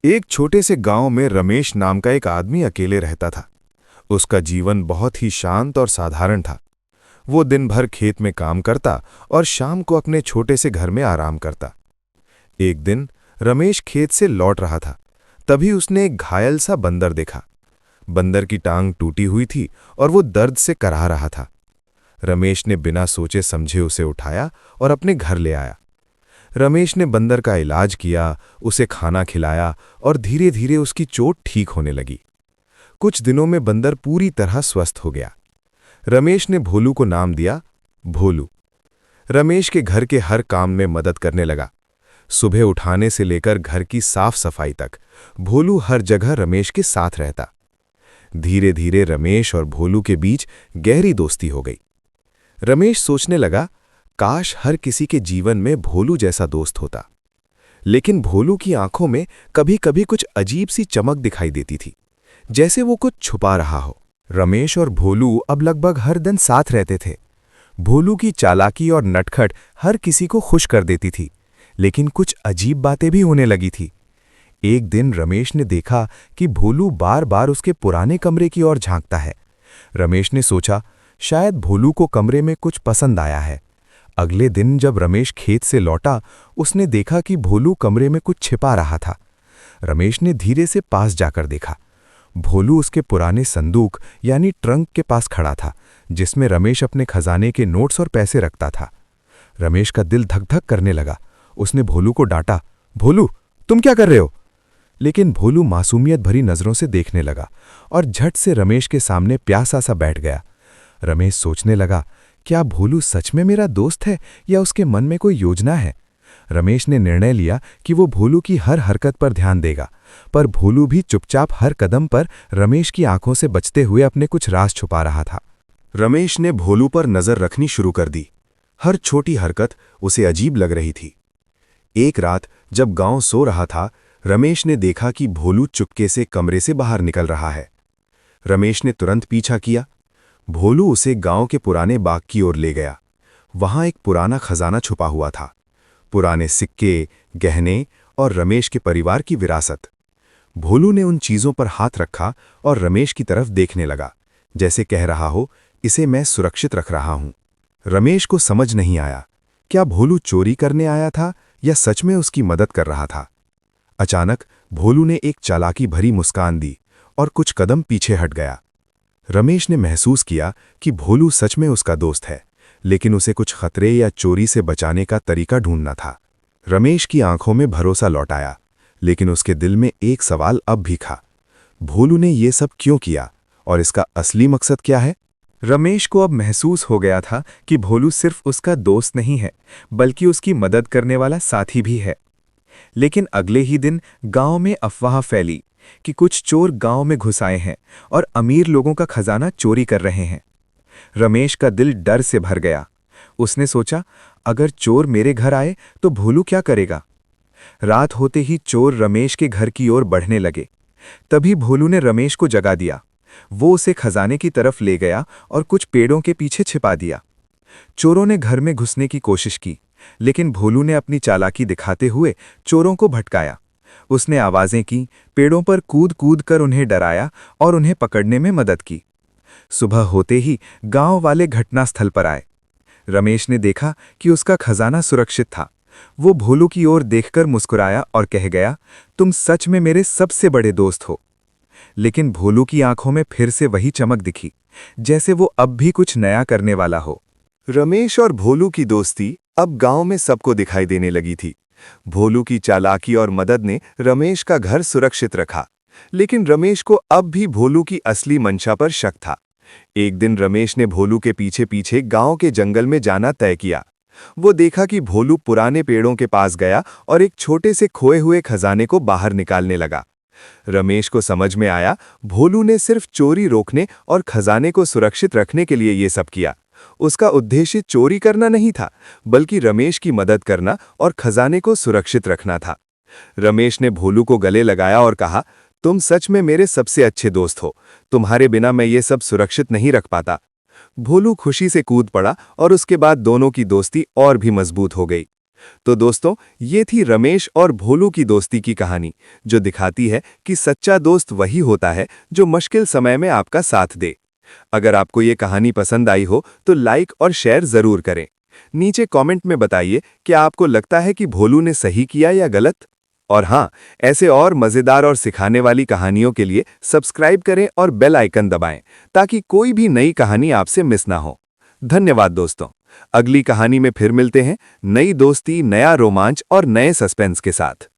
एक छोटे से गांव में रमेश नाम का एक आदमी अकेले रहता था। उसका जीवन बहुत ही शांत और साधारण था। वो दिन भर खेत में काम करता और शाम को अपने छोटे से घर में आराम करता। एक दिन रमेश खेत से लौट रहा था। तभी उसने एक घायल सा बंदर देखा। बंदर की टांग टूटी हुई थी और वो दर्द से कराह रहा था। रमेश ने बिना सोचे समझे उसे उठाया और अपने घर ले आया। रमेश ने बंदर का इलाज किया, उसे खाना खिलाया और धीरे धीरे उसकी चोट ठीक होने लगी। कुछ दिनों में बंदर पूरी तरह स्वस्थ हो गया। रमेश ने भोलू को नाम दिया भोलू। रमेश के घर के हर काम में मदद करने लगा। सुबह उठाने से लेकर घर की साफ सफाई तक भोलू हर जगह रमेश के साथ रहता। धीरे धीरे रमेश और भोलू के बीच गहरी दोस्ती हो गई। रमेश सोचने लगा, काश हर किसी के जीवन में भोलू जैसा दोस्त होता। लेकिन भोलू की आंखों में कभी कभी कुछ अजीब सी चमक दिखाई देती थी, जैसे वो कुछ छुपा रहा हो। रमेश और भोलू अब लगभग हर दिन साथ रहते थे। भोलू की चालाकी और नटखट हर किसी को खुश कर देती थी, लेकिन कुछ अजीब बातें भी होने लगी थी। एक दिन रमेश ने देखा कि भोलू बार बार उसके पुराने कमरे की ओर झांकता है। रमेश ने सोचा, शायद भोलू को कमरे में कुछ पसंद आया है। अगले दिन जब रमेश खेत से लौटा, उसने देखा कि भोलू कमरे में कुछ छिपा रहा था। रमेश ने धीरे से पास जाकर देखा। भोलू उसके पुराने संदूक यानी ट्रंक के पास खड़ा था, जिसमें रमेश अपने खजाने के नोट्स और पैसे रखता था। रमेश का दिल धक धक करने लगा। उसने भोलू को डांटा, भोलू, तुम क्या कर रहे हो? लेकिन भोलू मासूमियत भरी नजरों से देखने लगा और झट से रमेश के सामने प्यासा सा बैठ गया। रमेश सोचने लगा, क्या भोलू सच में मेरा दोस्त है या उसके मन में कोई योजना है? रमेश ने निर्णय लिया कि वो भोलू की हर हरकत पर ध्यान देगा, पर भोलू भी चुपचाप हर कदम पर रमेश की आंखों से बचते हुए अपने कुछ राज छुपा रहा था। रमेश ने भोलू पर नजर रखनी शुरू कर दी। हर छोटी हरकत उसे अजीब लग रही थी। एक रात जब गांव सो रहा था, रमेश ने देखा कि भोलू चुपके से कमरे से बाहर निकल रहा है। रमेश ने तुरंत पीछा किया। भोलू उसे गांव के पुराने बाग की ओर ले गया। वहां एक पुराना खजाना छुपा हुआ था, पुराने सिक्के, गहने और रमेश के परिवार की विरासत। भोलू ने उन चीजों पर हाथ रखा और रमेश की तरफ देखने लगा, जैसे कह रहा हो, इसे मैं सुरक्षित रख रहा हूं। रमेश को समझ नहीं आया, क्या भोलू चोरी करने आया था या सच में उसकी मदद कर रहा था। अचानक भोलू ने एक चालाकी भरी मुस्कान दी और कुछ कदम पीछे हट गया। रमेश ने महसूस किया कि भोलू सच में उसका दोस्त है, लेकिन उसे कुछ खतरे या चोरी से बचाने का तरीका ढूंढना था। रमेश की आंखों में भरोसा लौट आया, लेकिन उसके दिल में एक सवाल अब भी था, भोलू ने ये सब क्यों किया और इसका असली मकसद क्या है? रमेश को अब महसूस हो गया था कि भोलू सिर्फ उसका दोस्त नहीं है, बल्कि उसकी मदद करने वाला साथी भी है। लेकिन अगले ही दिन गांव में अफवाह फैली कि कुछ चोर गांव में घुस आए हैं और अमीर लोगों का खजाना चोरी कर रहे हैं। रमेश का दिल डर से भर गया। उसने सोचा, अगर चोर मेरे घर आए तो भोलू क्या करेगा? रात होते ही चोर रमेश के घर की ओर बढ़ने लगे। तभी भोलू ने रमेश को जगा दिया। वो उसे खजाने की तरफ ले गया और कुछ पेड़ों के पीछे छिपा दिया। चोरों ने घर में घुसने की कोशिश की, लेकिन भोलू ने अपनी चालाकी दिखाते हुए चोरों को भटकाया। उसने आवाजें की, पेड़ों पर कूद कूद कर उन्हें डराया और उन्हें पकड़ने में मदद की। सुबह होते ही गांव वाले घटनास्थल पर आए। रमेश ने देखा कि उसका खजाना सुरक्षित था। वो भोलू की ओर देखकर मुस्कुराया और कह गया, तुम सच में मेरे सबसे बड़े दोस्त हो। लेकिन भोलू की आंखों में फिर से वही चमक दिखी, जैसे वो अब भी कुछ नया करने वाला हो। रमेश और भोलू की दोस्ती अब गांव में सबको दिखाई देने लगी थी। भोलू की चालाकी और मदद ने रमेश का घर सुरक्षित रखा, लेकिन रमेश को अब भी भोलू की असली मंशा पर शक था। एक दिन रमेश ने भोलू के पीछे पीछे गांव के जंगल में जाना तय किया। वो देखा कि भोलू पुराने पेड़ों के पास गया और एक छोटे से खोए हुए खजाने को बाहर निकालने लगा। रमेश को समझ में आया, भोलू ने सिर्फ चोरी रोकने और खजाने को सुरक्षित रखने के लिए ये सब किया। उसका उद्देश्य चोरी करना नहीं था, बल्कि रमेश की मदद करना और खजाने को सुरक्षित रखना था। रमेश ने भोलू को गले लगाया और कहा, तुम सच में मेरे सबसे अच्छे दोस्त हो। तुम्हारे बिना मैं ये सब सुरक्षित नहीं रख पाता। भोलू खुशी से कूद पड़ा और उसके बाद दोनों की दोस्ती और भी मजबूत हो गई। तो दोस्तों, ये थी रमेश और भोलू की दोस्ती की कहानी, जो दिखाती है कि सच्चा दोस्त वही होता है जो मुश्किल समय में आपका साथ दे। अगर आपको ये कहानी पसंद आई हो तो लाइक और शेयर जरूर करें। नीचे कमेंट में बताइए कि आपको लगता है कि भोलू ने सही किया या गलत। और हाँ, ऐसे और मजेदार और सिखाने वाली कहानियों के लिए सब्सक्राइब करें और बेल आइकन दबाएं, ताकि कोई भी नई कहानी आपसे मिस ना हो। धन्यवाद दोस्तों। अगली कहानी में फिर मिलते हैं, नई दोस्ती, नया रोमांच और नए सस्पेंस के साथ।